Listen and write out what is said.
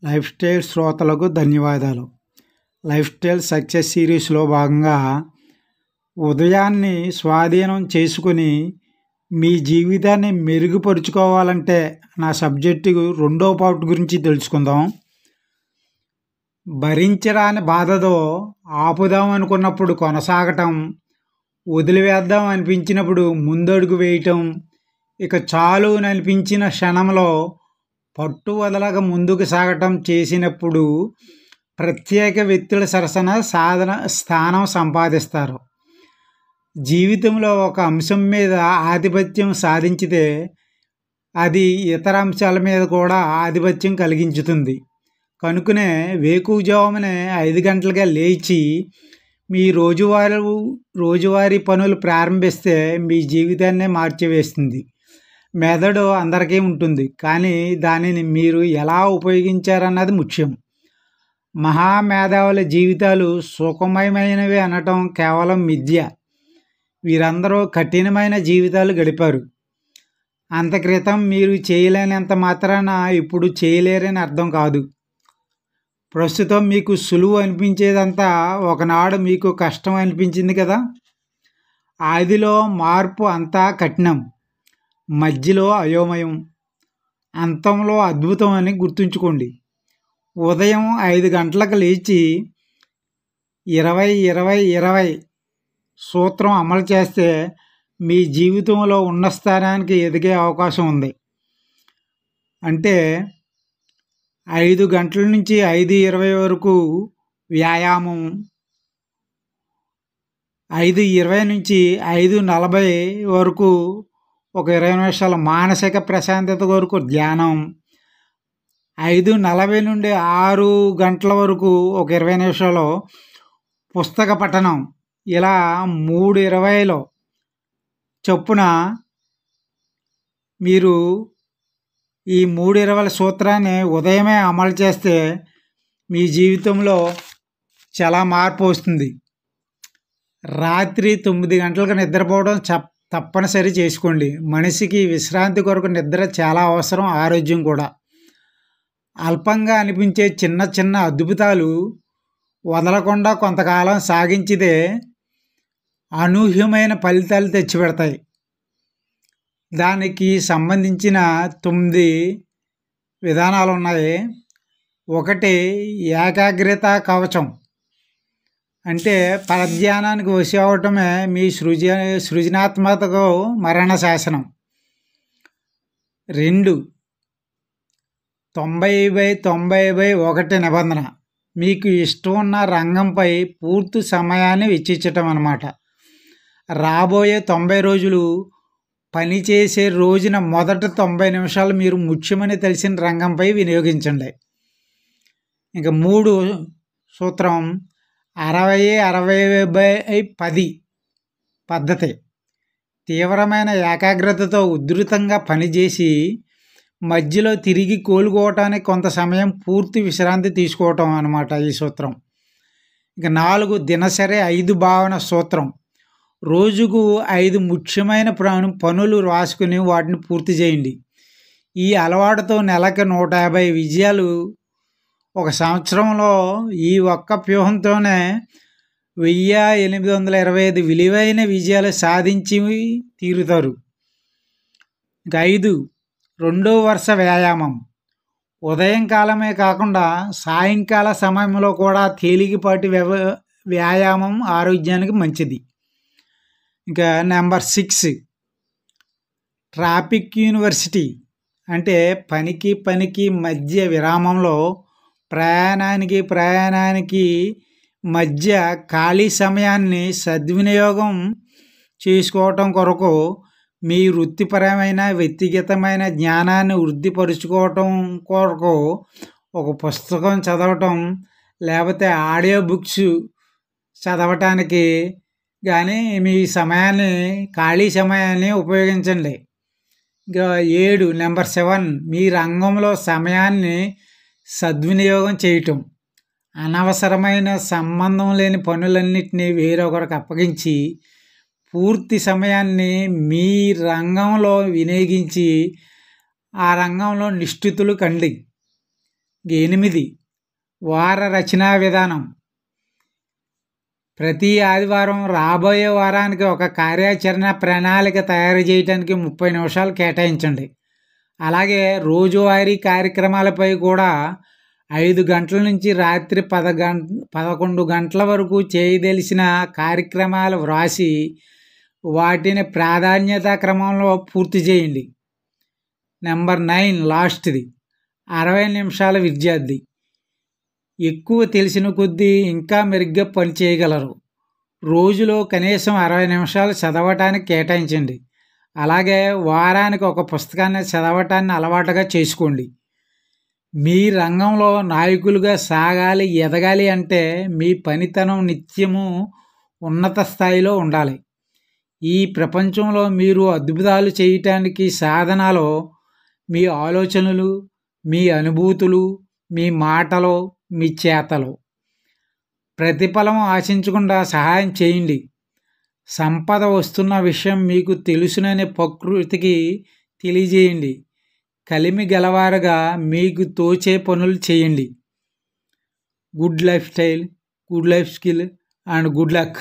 Life style శ్రోతలకు ధన్యవాదాలు. Life style success సిరీస్లో భాగంగా ఉదయాన్ని స్వాధీనం చేసుకుని మీ జీవితాన్ని మెరుగుపరుచుకోవాలంటే నా సబ్జెక్టు రెండో పార్ట్ గురించి తెలుసుకుందాం. భరించరాని బాధతో ఆపుదాం అనుకున్నప్పుడు కొనసాగటం, వదిలివేద్దాం అనిపించినప్పుడు ముందడుగు వేయటం, ఇక చాలు అని అనిపించిన క్షణంలో పట్టు వదలక ముందుకు సాగటం చేసినప్పుడు ప్రత్యేక వ్యక్తుల సరసన స్థానం సంపాదిస్తారు. జీవితంలో ఒక అంశం మీద ఆధిపత్యం సాధించితే అది ఇతర అంశాల మీద కూడా ఆధిపత్యం కలిగించుతుంది. కనుకనే వేకువజామునే 5 గంటలుగా లేచి మీ రోజువారీ పనులు ప్రారంభిస్తే మీ జీవితాన్నే మార్చివేస్తుంది. మెదడు అందరికీ ఉంటుంది, కానీ దానిని మీరు ఎలా ఉపయోగించారన్నది ముఖ్యం. మహామేధావుల జీవితాలు సుఖమయమైనవి అనటం కేవలం మిథ్య. వీరందరూ కఠినమైన జీవితాలు గడిపారు. అంత క్రితం మీరు చేయలేనంత మాత్రాన ఇప్పుడు చేయలేరని అర్థం కాదు. ప్రస్తుతం మీకు సులువు అనిపించేదంతా ఒకనాడు మీకు కష్టం అనిపించింది కదా. ఆదిలో మార్పు అంతా కఠినం, మధ్యలో అయోమయం, అంతంలో అద్భుతం అని గుర్తుంచుకోండి. ఉదయం 5 గంటలకు లేచి 20-20-20 సూత్రం అమలు చేస్తే మీ జీవితంలో ఉన్న స్థానానికి ఎదిగే అవకాశం ఉంది. అంటే 5 గంటల నుంచి 5:20 వరకు వ్యాయామం, 5:20 నుంచి 5:40 వరకు ఒక 20 నిమిషాల మానసిక ప్రశాంతత వరకు ధ్యానం, 5:40 నుండి 6 గంటల వరకు ఒక 20 నిమిషాలు పుస్తక పఠనం. ఇలా 3:20 చొప్పున మీరు ఈ 3:20 సూత్రాన్ని ఉదయమే అమలు చేస్తే మీ జీవితంలో చాలా మార్పు వస్తుంది. రాత్రి 9 గంటలకు నిద్రపోవడం తప్పనిసరి చేసుకోండి. మనిషికి విశ్రాంతి కొరకు నిద్ర చాలా అవసరం, ఆరోగ్యం కూడా. అల్పంగా అనిపించే చిన్న చిన్న అద్భుతాలు వదలకుండా కొంతకాలం సాగించితే అనూహ్యమైన ఫలితాలు తెచ్చిపెడతాయి. దానికి సంబంధించిన 9 విధానాలు ఉన్నాయి. 1, ఏకాగ్రత కవచం. అంటే పరధ్యానానికి వశి అవటమే మీ సృజనాత్మకతకు మరణ శాసనం. 2, 90/90/1 నిబంధన. మీకు ఇష్టం ఉన్న రంగంపై పూర్తి సమయాన్ని వెచ్చించటం అన్నమాట. రాబోయే 90 రోజులు పనిచేసే రోజున మొదటి 90 నిమిషాలు మీరు ముఖ్యమని తెలిసిన రంగంపై వినియోగించండి. ఇంకా 3 సూత్రం 60-60/10 పద్ధతి. తీవ్రమైన ఏకాగ్రతతో ఉధృతంగా పనిచేసి మధ్యలో తిరిగి కోలుకోవటానికి కొంత సమయం పూర్తి విశ్రాంతి తీసుకోవటం అన్నమాట ఈ సూత్రం. ఇక 4, దినసరి 5 భావన సూత్రం. రోజుకు 5 ముఖ్యమైన పనులు రాసుకుని వాటిని పూర్తి చేయండి. ఈ అలవాటుతో నెలకు 150 విజయాలు, ఒక సంవత్సరంలో ఈ ఒక్క వ్యూహంతోనే 1825 విలువైన విజయాలు సాధించి తీరుతారు. 5, రెండో వరుస వ్యాయామం. ఉదయం కాలమే కాకుండా సాయంకాల సమయంలో కూడా తేలికపాటి వ్యాయామం ఆరోగ్యానికి మంచిది. ఇంకా నెంబర్ 6, ట్రాఫిక్ యూనివర్సిటీ. అంటే పనికి మధ్య విరామంలో ప్రయాణానికి మధ్య ఖాళీ సమయాన్ని సద్వినియోగం చేసుకోవటం కొరకు మీ వృత్తిపరమైన వ్యక్తిగతమైన జ్ఞానాన్ని వృద్ధిపరుచుకోవటం కొరకు ఒక పుస్తకం చదవటం, లేకపోతే ఆడియో బుక్స్ చదవటానికి కానీ మీ ఖాళీ సమయాన్ని ఉపయోగించండి. ఇంకా 7, నెంబర్ 7, మీ రంగంలో సమయాన్ని సద్వినియోగం చేయటం. అనవసరమైన సంబంధం లేని పనులన్నింటినీ వేరొకరికి అప్పగించి పూర్తి సమయాన్ని మీ రంగంలో వినియోగించి ఆ రంగంలో నిష్ఠితులు కండి. 8. వార రచనా విధానం. ప్రతి ఆదివారం రాబోయే వారానికి ఒక కార్యాచరణ ప్రణాళిక తయారు చేయడానికి 30 నిమిషాలు కేటాయించండి. అలాగే రోజువారీ కార్యక్రమాలపై కూడా 5 గంటల నుంచి రాత్రి 11 గంటల వరకు చేయదలిసిన కార్యక్రమాలు వ్రాసి వాటిని ప్రాధాన్యత క్రమంలో పూర్తి చేయండి. నెంబర్ 9 లాస్ట్ది 60 నిమిషాల విద్యార్థి. ఎక్కువ తెలిసిన కొద్దీ ఇంకా మెరుగ్గా పనిచేయగలరు. రోజులో కనీసం 60 నిమిషాలు చదవటానికి కేటాయించండి. అలాగే వారానికి ఒక పుస్తకాన్ని చదవటాన్ని అలవాటుగా చేసుకోండి. మీ రంగంలో నాయకులుగా సాగాలి, ఎదగాలి అంటే మీ పనితనం నిత్యము ఉన్నత స్థాయిలో ఉండాలి. ఈ ప్రపంచంలో మీరు అద్భుతాలు చేయటానికి సాధనాలు మీ ఆలోచనలు, మీ అనుభూతులు, మీ మాటలు, మీ చేతలు. ప్రతిఫలం ఆశించకుండా సహాయం చేయండి. సంపద వస్తున్న విషయం మీకు తెలుసుననే ప్రకృతికి తెలియజేయండి. కలిమి గలవారుగా మీకు తోచే పనులు చేయండి. Good life style, good life skill and good luck.